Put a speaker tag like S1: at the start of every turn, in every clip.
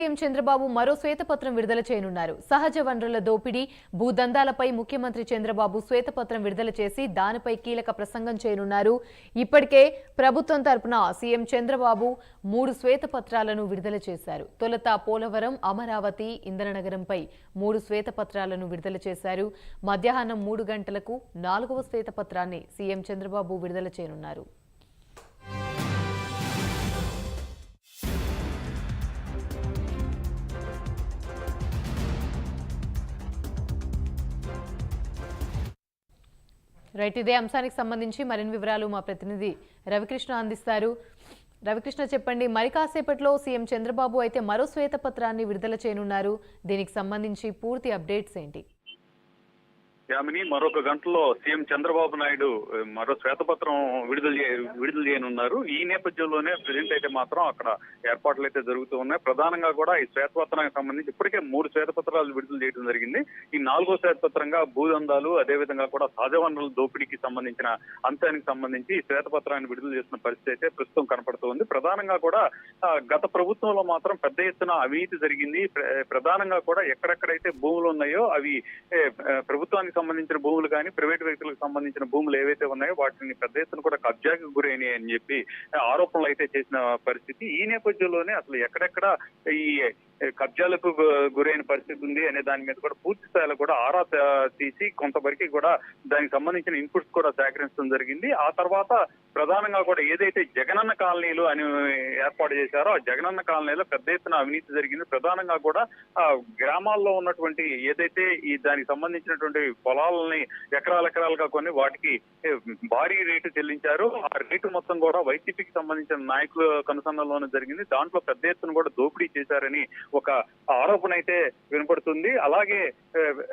S1: CM Chandrababu మరో శ్వేతపత్రం విడుదల చేయనున్నారు. సహజ వనరుల దోపిడీ, భూదందాలపై ముఖ్యమంత్రి చంద్రబాబు శ్వేతపత్రం విడుదల చేసి దానిపై కీలక ప్రసంగం చేయనున్నారు. ఇప్పటికే ప్రభుత్వం తరపున సీఎం చంద్రబాబు 3 శ్వేతపత్రాలను విడుదల చేశారు. తొలుత పోలవరం, అమరావతి, ఇంద్రనగరంపై 3 శ్వేతపత్రాలను విడుదల చేశారు. మధ్యాహ్నం 3 గంటలకు 4వ శ్వేతపత్రాన్ని సీఎం చంద్రబాబు విడుదల చేయనున్నారు. రైట్, ఇదే అంశానికి సంబంధించి మరిన్ని వివరాలు మా ప్రతినిధి రవికృష్ణ అందిస్తారు. రవికృష్ణ, చెప్పండి, మరి కాసేపట్లో సీఎం చంద్రబాబు అయితే మరో శ్వేతపత్రాన్ని విడుదల చేయనున్నారు. దీనికి సంబంధించి పూర్తి అప్డేట్స్ ఏంటి?
S2: యామిని, మరొక గంటలో సీఎం చంద్రబాబు నాయుడు మరో శ్వేతపత్రం విడుదల చేయనున్నారు. ఈ నేపథ్యంలోనే ప్రజెంట్ అయితే మాత్రం అక్కడ ఏర్పాట్లు అయితే జరుగుతూ ఉన్నాయి. ప్రధానంగా కూడా ఈ శ్వేతపత్రానికి సంబంధించి ఇప్పటికే 3 శ్వేతపత్రాలు విడుదల చేయడం జరిగింది. ఈ 4వ శ్వేతపత్రంగా భూదందాలు, అదేవిధంగా కూడా సహజ వనరుల దోపిడీకి సంబంధించిన అంశానికి సంబంధించి ఈ శ్వేతపత్రాన్ని విడుదల చేసిన పరిస్థితి అయితే ప్రస్తుతం కనపడుతోంది. ప్రధానంగా కూడా గత ప్రభుత్వంలో మాత్రం పెద్ద ఎత్తున అవినీతి జరిగింది. ప్రధానంగా కూడా ఎక్కడెక్కడైతే భూములు ఉన్నాయో అవి ప్రభుత్వానికి సంబంధించిన భూములు కానీ ప్రైవేట్ వ్యక్తులకు సంబంధించిన భూములు ఏవైతే ఉన్నాయో వాటిని పెద్ద ఎత్తున కూడా కబ్జాకి గురైనాయి అని చెప్పి ఆరోపణలు అయితే చేసిన పరిస్థితి. ఈ నేపథ్యంలోనే అసలు ఎక్కడెక్కడ ఈ కబ్జాలకు గురైన పరిస్థితి ఉంది అనే దాని మీద కూడా పూర్తి స్థాయిలో కూడా ఆరా తీసి కొంతవరకు కూడా దానికి సంబంధించిన ఇన్పుట్స్ కూడా సేకరించడం జరిగింది. ఆ తర్వాత ప్రధానంగా కూడా ఏదైతే జగనన్న కాలనీలు అని ఏర్పాటు చేశారో ఆ జగనన్న కాలనీలో పెద్ద ఎత్తున అవినీతి జరిగింది. ప్రధానంగా కూడా గ్రామాల్లో ఉన్నటువంటి ఏదైతే ఈ దానికి సంబంధించినటువంటి పొలాలని ఎకరాలుగా కొని వాటికి భారీ రేటు చెల్లించారు. ఆ రేటు మొత్తం కూడా వైసీపీకి సంబంధించిన నాయకుల కనుసన్నల్లోనే జరిగింది. దాంట్లో పెద్ద ఎత్తున కూడా దోపిడీ చేశారని ఒక ఆరోపణ అయితే వినపడుతుంది. అలాగే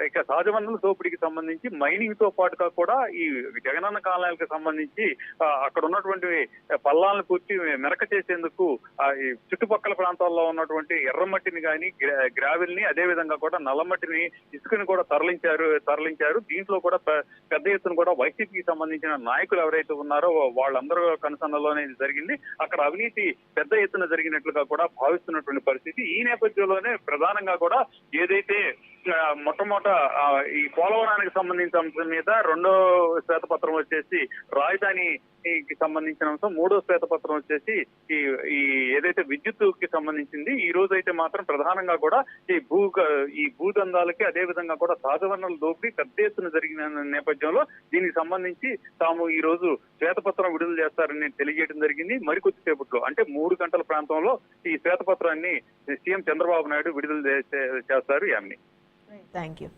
S2: ఇక సహజ వనరుల దోపిడీకి సంబంధించి మైనింగ్ తో పాటుగా కూడా ఈ జగనన్న కాలనీలకు సంబంధించి అక్కడ ఉన్నటువంటి పల్లాలను పూర్తి మెరక చేసేందుకు ఈ చుట్టుపక్కల ప్రాంతాల్లో ఉన్నటువంటి ఎర్రమట్టిని కానీ గ్రావెల్ ని అదే విధంగా కూడా నల్లమట్టిని ఇసుకని కూడా తరలించారు. దీంట్లో కూడా పెద్ద ఎత్తున కూడా వైసీపీకి సంబంధించిన నాయకులు ఎవరైతే ఉన్నారో వాళ్ళందరూ కనుసన్నలోనే జరిగింది. అక్కడ అవినీతి పెద్ద ఎత్తున జరిగినట్లుగా కూడా భావిస్తున్నటువంటి పరిస్థితి. ఈ నేపథ్యంలోనే ప్రధానంగా కూడా ఏదైతే మొట్టమొదట ఈ పోలవరానికి సంబంధించిన అంశం మీద 2వ శ్వేతపత్రం వచ్చేసి రాజధానికి సంబంధించిన అంశం, 3వ శ్వేతపత్రం వచ్చేసి ఈ ఏదైతే విద్యుత్తుకి సంబంధించింది. ఈ రోజు అయితే మాత్రం ప్రధానంగా కూడా ఈ భూదందాలకి అదే విధంగా కూడా సహజ వనరుల దోపిడీ పెద్ద ఎత్తున జరిగిన నేపథ్యంలో దీనికి సంబంధించి తాము ఈ రోజు శ్వేతపత్రం విడుదల చేస్తారని తెలియజేయడం జరిగింది. మరికొద్ది సేపట్లో అంటే 3 గంటల ప్రాంతంలో ఈ శ్వేతపత్రాన్ని సీఎం చంద్రబాబు నాయుడు విడుదల చేస్తారు. Yamini,
S1: thank you.